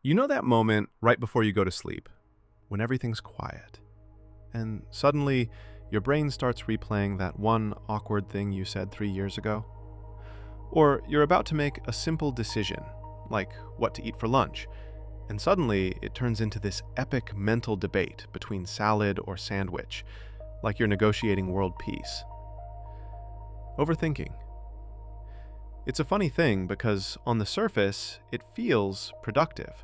You know that moment right before you go to sleep, when everything's quiet, and suddenly your brain starts replaying that one awkward thing you said 3 years ago? Or you're about to make a simple decision, like what to eat for lunch, and suddenly it turns into this epic mental debate between salad or sandwich, like you're negotiating world peace. Overthinking. It's a funny thing because on the surface, it feels productive,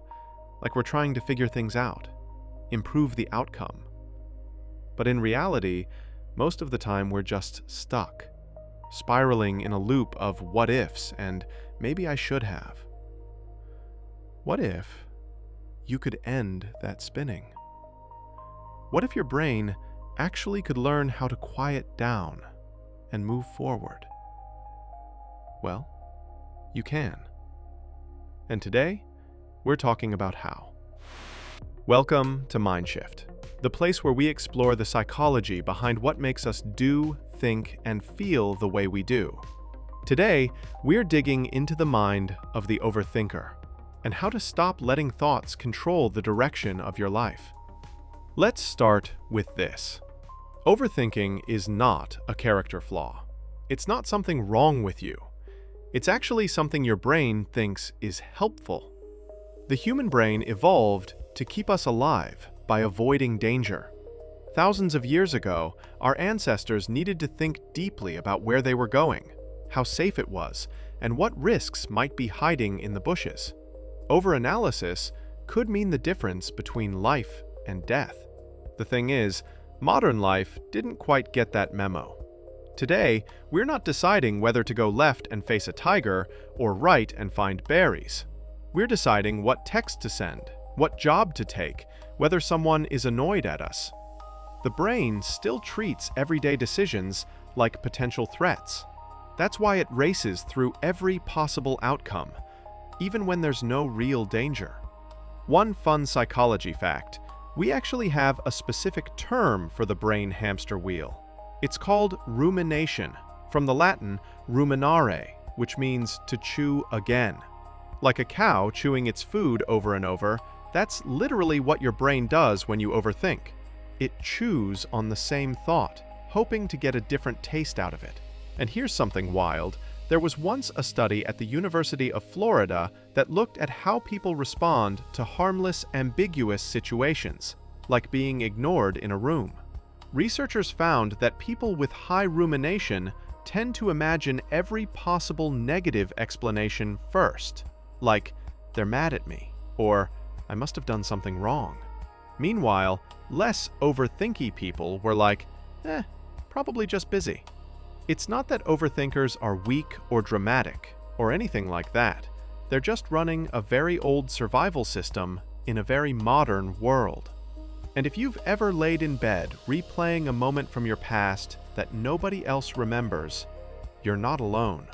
like we're trying to figure things out, improve the outcome. But in reality, most of the time we're just stuck, spiraling in a loop of what ifs and maybe I should have. What if you could end that spinning? What if your brain actually could learn how to quiet down and move forward? Well, you can. And today, we're talking about how. Welcome to MindShift, the place where we explore the psychology behind what makes us do, think, and feel the way we do. Today, we're digging into the mind of the overthinker and how to stop letting thoughts control the direction of your life. Let's start with this. Overthinking is not a character flaw. It's not something wrong with you. It's actually something your brain thinks is helpful. The human brain evolved to keep us alive by avoiding danger. Thousands of years ago, our ancestors needed to think deeply about where they were going, how safe it was, and what risks might be hiding in the bushes. Overanalysis could mean the difference between life and death. The thing is, modern life didn't quite get that memo. Today, we're not deciding whether to go left and face a tiger or right and find berries. We're deciding what text to send, what job to take, whether someone is annoyed at us. The brain still treats everyday decisions like potential threats. That's why it races through every possible outcome, even when there's no real danger. One fun psychology fact: we actually have a specific term for the brain hamster wheel. It's called rumination, from the Latin ruminare, which means to chew again. Like a cow chewing its food over and over, that's literally what your brain does when you overthink. It chews on the same thought, hoping to get a different taste out of it. And here's something wild. There was once a study at the University of Florida that looked at how people respond to harmless, ambiguous situations, like being ignored in a room. Researchers found that people with high rumination tend to imagine every possible negative explanation first, like, they're mad at me, or I must have done something wrong. Meanwhile, less overthinky people were like, probably just busy. It's not that overthinkers are weak or dramatic, or anything like that. They're just running a very old survival system in a very modern world. And if you've ever laid in bed replaying a moment from your past that nobody else remembers, you're not alone.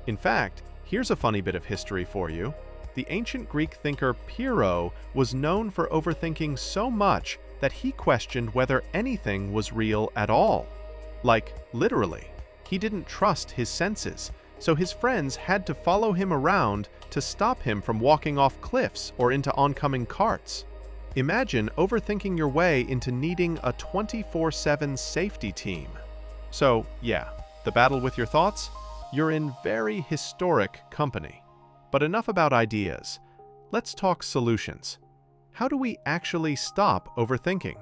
In fact, here's a funny bit of history for you. The ancient Greek thinker Pyrrho was known for overthinking so much that he questioned whether anything was real at all. Like, literally. He didn't trust his senses, so his friends had to follow him around to stop him from walking off cliffs or into oncoming carts. Imagine overthinking your way into needing a 24/7 safety team. So, yeah, the battle with your thoughts? You're in very historic company. But enough about ideas. Let's talk solutions. How do we actually stop overthinking?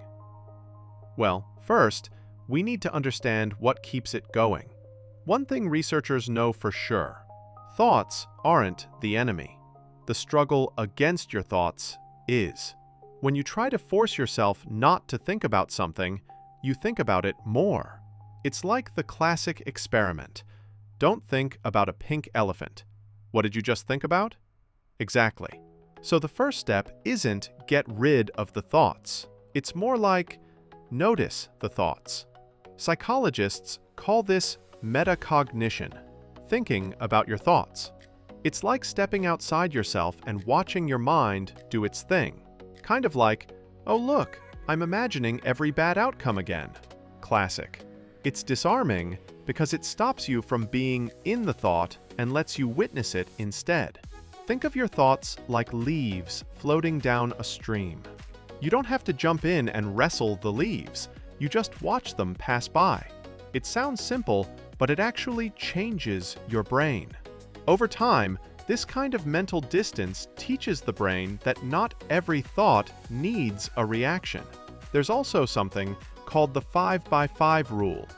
Well, first, we need to understand what keeps it going. One thing researchers know for sure: thoughts aren't the enemy. The struggle against your thoughts is. When you try to force yourself not to think about something, you think about it more. It's like the classic experiment. Don't think about a pink elephant. What did you just think about? Exactly. So the first step isn't get rid of the thoughts. It's more like notice the thoughts. Psychologists call this metacognition, thinking about your thoughts. It's like stepping outside yourself and watching your mind do its thing. Kind of like, oh look, I'm imagining every bad outcome again. Classic. It's disarming because it stops you from being in the thought and lets you witness it instead. Think of your thoughts like leaves floating down a stream. You don't have to jump in and wrestle the leaves. You just watch them pass by. It sounds simple, but it actually changes your brain. Over time, this kind of mental distance teaches the brain that not every thought needs a reaction. There's also something called the 5x5 rule.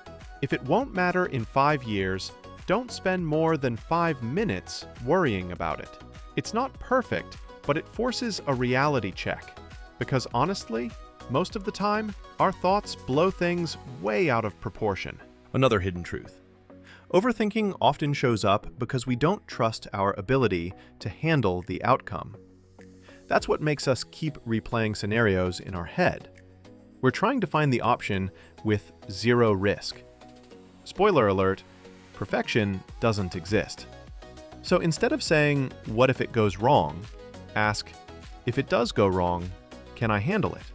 If it won't matter in 5 years, don't spend more than 5 minutes worrying about it. It's not perfect, but it forces a reality check. Because honestly, most of the time, our thoughts blow things way out of proportion. Another hidden truth. Overthinking often shows up because we don't trust our ability to handle the outcome. That's what makes us keep replaying scenarios in our head. We're trying to find the option with zero risk. Spoiler alert, perfection doesn't exist. So instead of saying, "What if it goes wrong?" ask, "If it does go wrong, can I handle it?"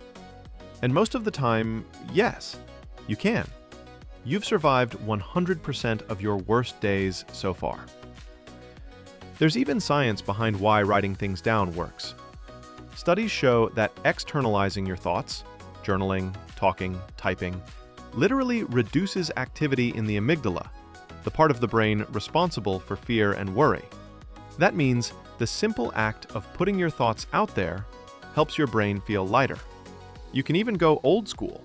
And most of the time, yes, you can. You've survived 100% of your worst days so far. There's even science behind why writing things down works. Studies show that externalizing your thoughts, journaling, talking, typing, literally reduces activity in the amygdala, the part of the brain responsible for fear and worry. That means the simple act of putting your thoughts out there helps your brain feel lighter. You can even go old school.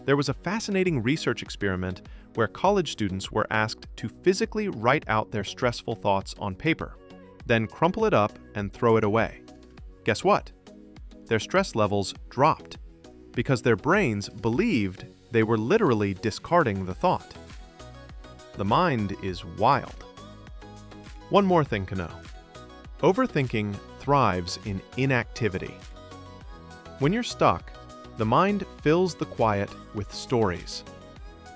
There was a fascinating research experiment where college students were asked to physically write out their stressful thoughts on paper, then crumple it up and throw it away. Guess what? Their stress levels dropped because their brains believed they were literally discarding the thought. The mind is wild. One more thing to know. Overthinking thrives in inactivity. When you're stuck, the mind fills the quiet with stories.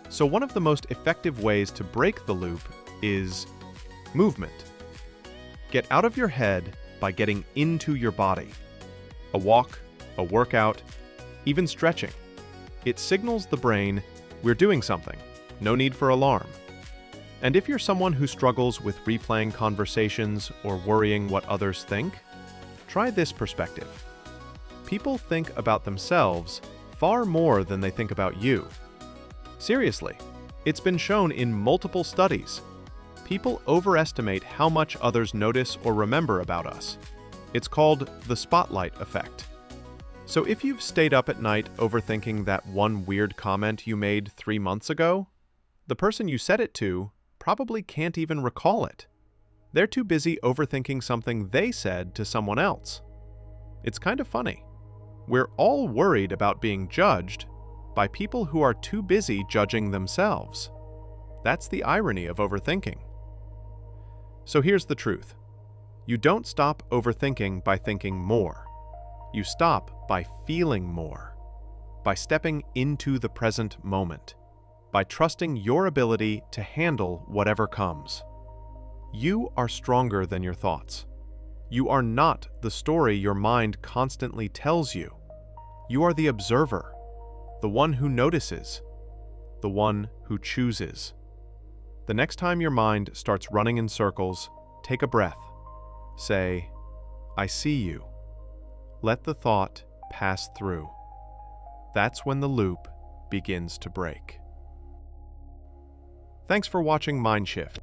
So one of the most effective ways to break the loop is movement. Get out of your head by getting into your body. A walk, a workout, even stretching. It signals the brain, we're doing something, no need for alarm. And if you're someone who struggles with replaying conversations or worrying what others think, try this perspective. People think about themselves far more than they think about you. Seriously, it's been shown in multiple studies. People overestimate how much others notice or remember about us. It's called the spotlight effect. So if you've stayed up at night overthinking that one weird comment you made 3 months ago, the person you said it to probably can't even recall it. They're too busy overthinking something they said to someone else. It's kind of funny. We're all worried about being judged by people who are too busy judging themselves. That's the irony of overthinking. So here's the truth. You don't stop overthinking by thinking more. You stop by feeling more, by stepping into the present moment, by trusting your ability to handle whatever comes. You are stronger than your thoughts. You are not the story your mind constantly tells you. You are the observer, the one who notices, the one who chooses. The next time your mind starts running in circles, take a breath. Say, "I see you." Let the thought pass through. That's when the loop begins to break. Thanks for watching MindShift.